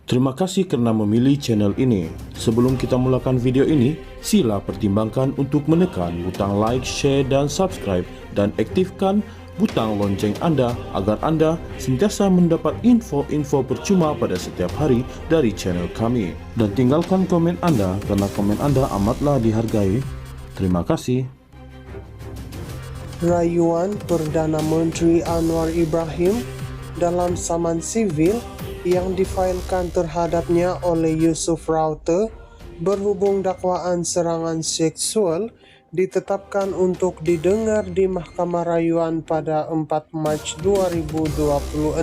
Terima kasih karena memilih channel ini. Sebelum kita mulakan video ini, sila pertimbangkan untuk menekan butang like, share, dan subscribe, dan aktifkan butang lonceng Anda agar Anda sentiasa mendapat info-info percuma pada setiap hari dari channel kami. Dan tinggalkan komen Anda karena komen Anda amatlah dihargai. Terima kasih. Rayuan Perdana Menteri Anwar Ibrahim dalam saman sivil yang difailkan terhadapnya oleh Yusuf Raute berhubung dakwaan serangan seksual ditetapkan untuk didengar di Mahkamah Rayuan pada 4 Mac 2026.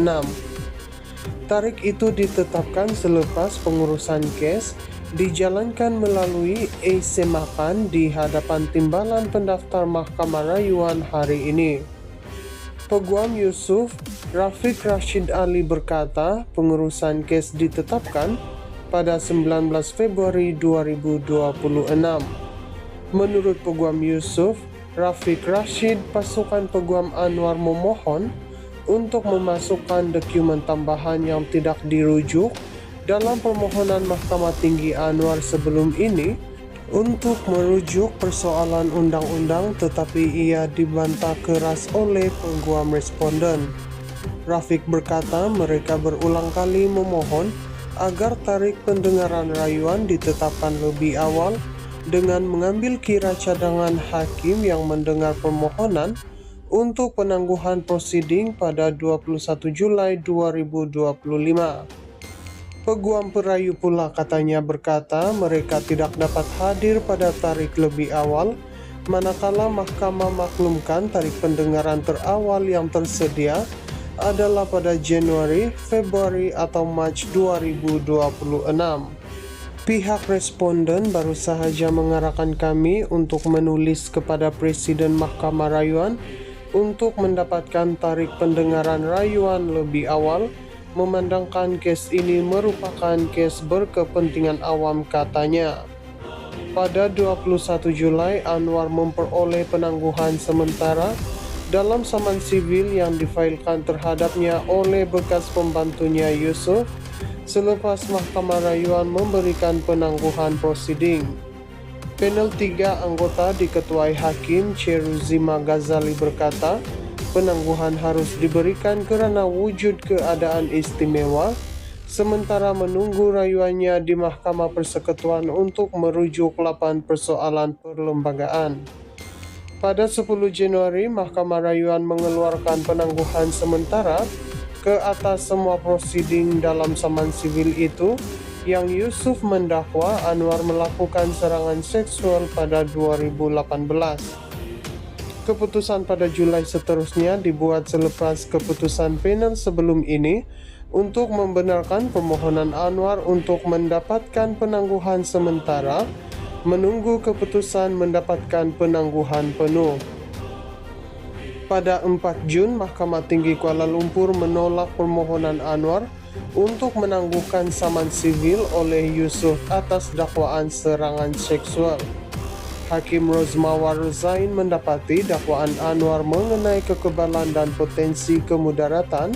Tarikh itu ditetapkan selepas pengurusan kes dijalankan melalui semakan di hadapan timbalan pendaftar Mahkamah Rayuan hari ini. Peguam Yusuf Rafiq Rashid Ali berkata pengurusan kes ditetapkan pada 19 Februari 2026. Menurut Peguam Yusuf Rafiq Rashid, pasukan Peguam Anwar memohon untuk memasukkan dokumen tambahan yang tidak dirujuk dalam permohonan Mahkamah Tinggi Anwar sebelum ini untuk merujuk persoalan undang-undang, tetapi ia dibantah keras oleh peguam responden. Rafiq berkata mereka berulang kali memohon agar tarikh pendengaran rayuan ditetapkan lebih awal dengan mengambil kira cadangan hakim yang mendengar permohonan untuk penangguhan prosiding pada 21 Julai 2025. Peguam Perayu pula katanya berkata mereka tidak dapat hadir pada tarikh lebih awal, manakala mahkamah maklumkan tarikh pendengaran terawal yang tersedia adalah pada Januari, Februari atau Mac 2026. Pihak responden baru sahaja mengarahkan kami untuk menulis kepada Presiden Mahkamah Rayuan untuk mendapatkan tarikh pendengaran rayuan lebih awal, memandangkan kes ini merupakan kes berkepentingan awam, katanya. Pada 21 Julai, Anwar memperoleh penangguhan sementara dalam saman sivil yang difailkan terhadapnya oleh bekas pembantunya Yusuf selepas Mahkamah Rayuan memberikan penangguhan prosiding. Panel 3 anggota diketuai Hakim Cheruzima Ghazali berkata penangguhan harus diberikan kerana wujud keadaan istimewa sementara menunggu rayuannya di Mahkamah Persekutuan untuk merujuk 8 persoalan perlembagaan. Pada 10 Januari, Mahkamah Rayuan mengeluarkan penangguhan sementara ke atas semua prosiding dalam saman sivil itu yang Yusuf mendakwa Anwar melakukan serangan seksual pada 2018. Keputusan pada Julai seterusnya dibuat selepas keputusan panel sebelum ini untuk membenarkan permohonan Anwar untuk mendapatkan penangguhan sementara, menunggu keputusan mendapatkan penangguhan penuh. Pada 4 Jun, Mahkamah Tinggi Kuala Lumpur menolak permohonan Anwar untuk menangguhkan saman sivil oleh Yusuf atas dakwaan serangan seksual. Hakim Rozmawar Zain mendapati dakwaan Anwar mengenai kekebalan dan potensi kemudaratan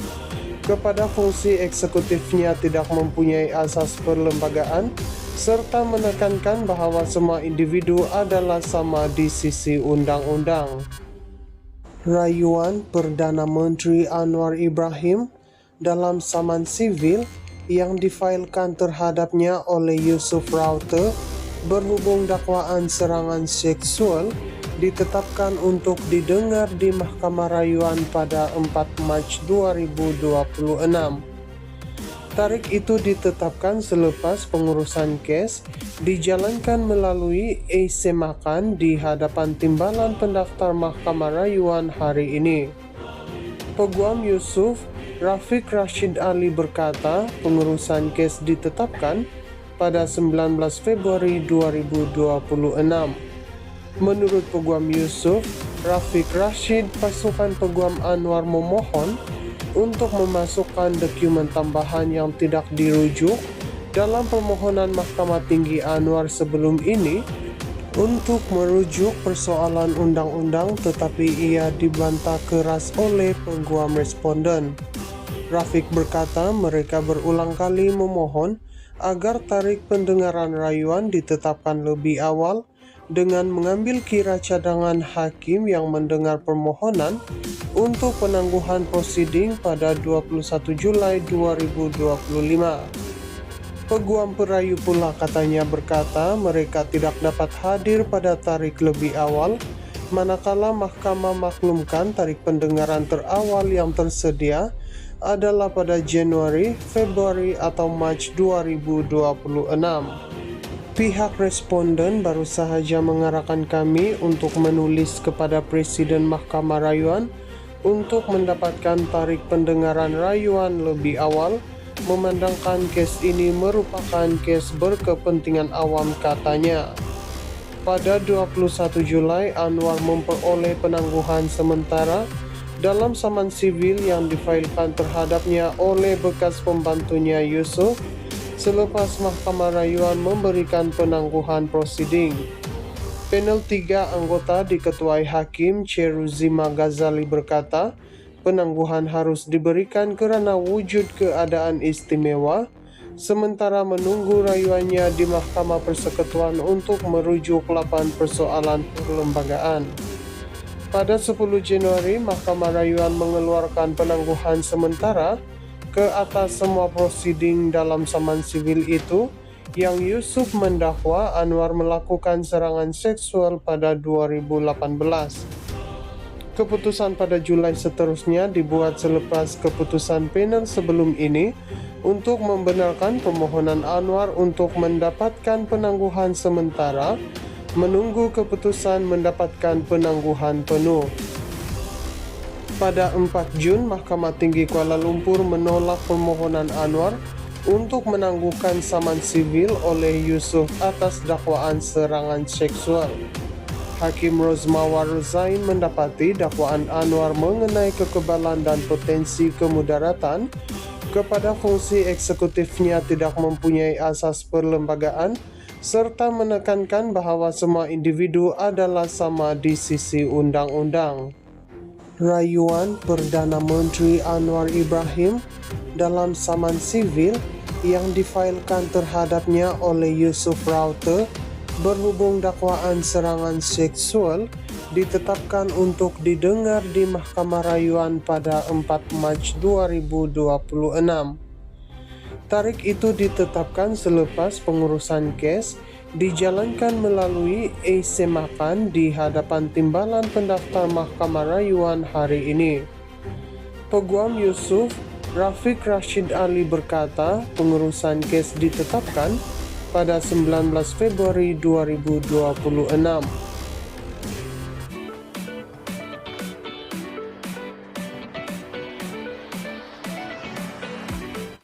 kepada fungsi eksekutifnya tidak mempunyai asas perlembagaan serta menekankan bahawa semua individu adalah sama di sisi undang-undang. Rayuan Perdana Menteri Anwar Ibrahim dalam saman sivil yang difailkan terhadapnya oleh Yusuf Raute berhubung dakwaan serangan seksual ditetapkan untuk didengar di Mahkamah Rayuan pada 4 Mac 2026. Tarikh itu ditetapkan selepas pengurusan kes dijalankan melalui semakan di hadapan timbalan pendaftar Mahkamah Rayuan hari ini. Peguam Yusuf Rafiq Rashid Ali berkata pengurusan kes ditetapkan pada 19 Februari 2026. Menurut Peguam Yusuf Rafiq Rashid, pasukan Peguam Anwar memohon untuk memasukkan dokumen tambahan yang tidak dirujuk dalam permohonan Mahkamah Tinggi Anwar sebelum ini untuk merujuk persoalan undang-undang, tetapi ia dibantah keras oleh peguam responden. Rafiq berkata mereka berulang kali memohon agar tarikh pendengaran rayuan ditetapkan lebih awal dengan mengambil kira cadangan hakim yang mendengar permohonan untuk penangguhan prosiding pada 21 Julai 2025. Peguam perayu pula katanya berkata mereka tidak dapat hadir pada tarikh lebih awal, manakala mahkamah maklumkan tarikh pendengaran terawal yang tersedia adalah pada Januari, Februari atau Mac 2026. Pihak responden baru sahaja mengarahkan kami untuk menulis kepada Presiden Mahkamah Rayuan untuk mendapatkan tarikh pendengaran rayuan lebih awal, memandangkan kes ini merupakan kes berkepentingan awam, katanya. Pada 21 Julai, Anwar memperoleh penangguhan sementara dalam saman sivil yang difailkan terhadapnya oleh bekas pembantunya Yusuf selepas Mahkamah Rayuan memberikan penangguhan prosiding. Panel 3 anggota diketuai Hakim Cheruzima Ghazali berkata, penangguhan harus diberikan kerana wujud keadaan istimewa, sementara menunggu rayuannya di Mahkamah Persekutuan untuk merujuk 8 persoalan perlembagaan. Pada 10 Januari, Mahkamah Rayuan mengeluarkan penangguhan sementara ke atas semua prosiding dalam saman sivil itu yang Yusuf mendakwa Anwar melakukan serangan seksual pada 2018. Keputusan pada Julai seterusnya dibuat selepas keputusan panel sebelum ini untuk membenarkan permohonan Anwar untuk mendapatkan penangguhan sementara, menunggu keputusan mendapatkan penangguhan penuh. Pada 4 Jun, Mahkamah Tinggi Kuala Lumpur menolak permohonan Anwar untuk menangguhkan saman sivil oleh Yusuf atas dakwaan serangan seksual. Hakim Rozmawar Zain mendapati dakwaan Anwar mengenai kekebalan dan potensi kemudaratan kepada fungsi eksekutifnya tidak mempunyai asas perlembagaan serta menekankan bahawa semua individu adalah sama di sisi undang-undang. Rayuan Perdana Menteri Anwar Ibrahim dalam saman sivil yang difailkan terhadapnya oleh Yusuf Raute berhubung dakwaan serangan seksual ditetapkan untuk didengar di Mahkamah Rayuan pada 4 Mac 2026. Tarikh itu ditetapkan selepas pengurusan kes dijalankan melalui semakan di hadapan timbalan pendaftar Mahkamah Rayuan hari ini. Peguam Yusuf, Rafiq Rashid Ali berkata pengurusan kes ditetapkan pada 19 Februari 2026.